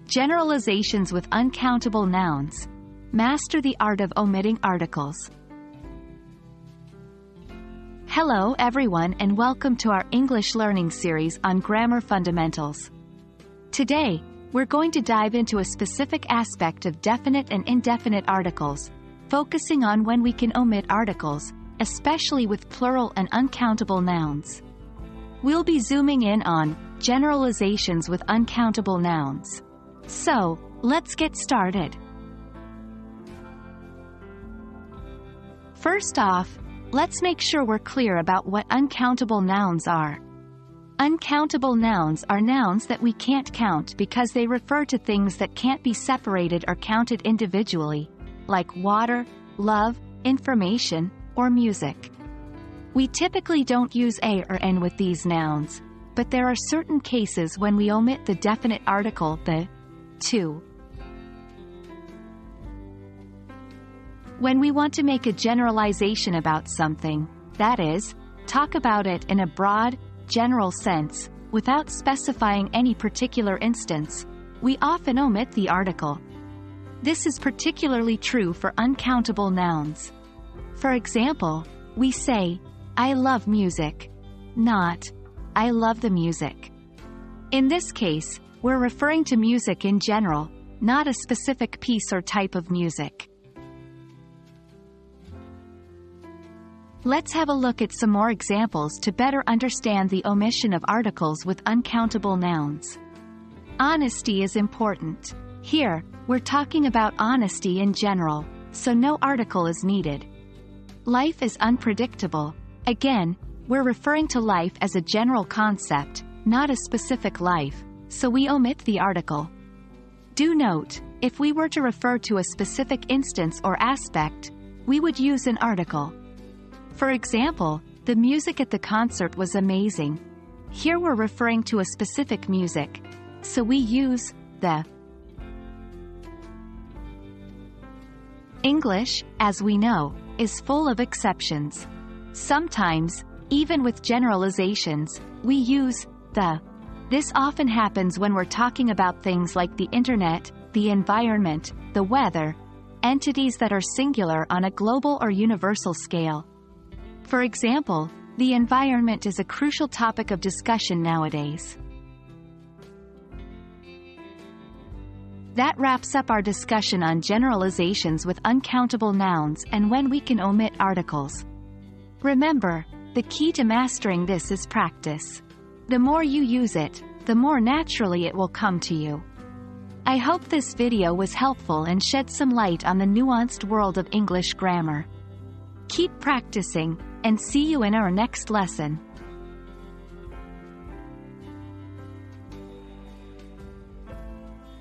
Generalizations with uncountable nouns. Master the art of omitting articles. Hello everyone and welcome to our English learning series on grammar fundamentals. Today, we're going to dive into a specific aspect of definite and indefinite articles, focusing on when we can omit articles, especially with plural and uncountable nouns. We'll be zooming in on generalizations with uncountable nouns. So, let's get started. First off, let's make sure we're clear about what uncountable nouns are. Uncountable nouns are nouns that we can't count because they refer to things that can't be separated or counted individually, like water, love, information, or music. We typically don't use a or n with these nouns, but there are certain cases when we omit the definite article the, to. When we want to make a generalization about something, that is, talk about it in a broad, general sense, without specifying any particular instance, we often omit the article. This is particularly true for uncountable nouns. For example, we say, I love music, not, I love the music. In this case, we're referring to music in general, not a specific piece or type of music. Let's have a look at some more examples to better understand the omission of articles with uncountable nouns. Honesty is important. Here, we're talking about honesty in general, so no article is needed. Life is unpredictable. Again, we're referring to life as a general concept, not a specific life, so we omit the article. Do note, if we were to refer to a specific instance or aspect, we would use an article. For example, the music at the concert was amazing. Here we're referring to a specific music, so we use the. English, as we know, is full of exceptions. Sometimes, even with generalizations, we use the. This often happens when we're talking about things like the internet, the environment, the weather, entities that are singular on a global or universal scale. For example, the environment is a crucial topic of discussion nowadays. That wraps up our discussion on generalizations with uncountable nouns and when we can omit articles. Remember, the key to mastering this is practice. The more you use it, the more naturally it will come to you. I hope this video was helpful and shed some light on the nuanced world of English grammar. Keep practicing, and see you in our next lesson.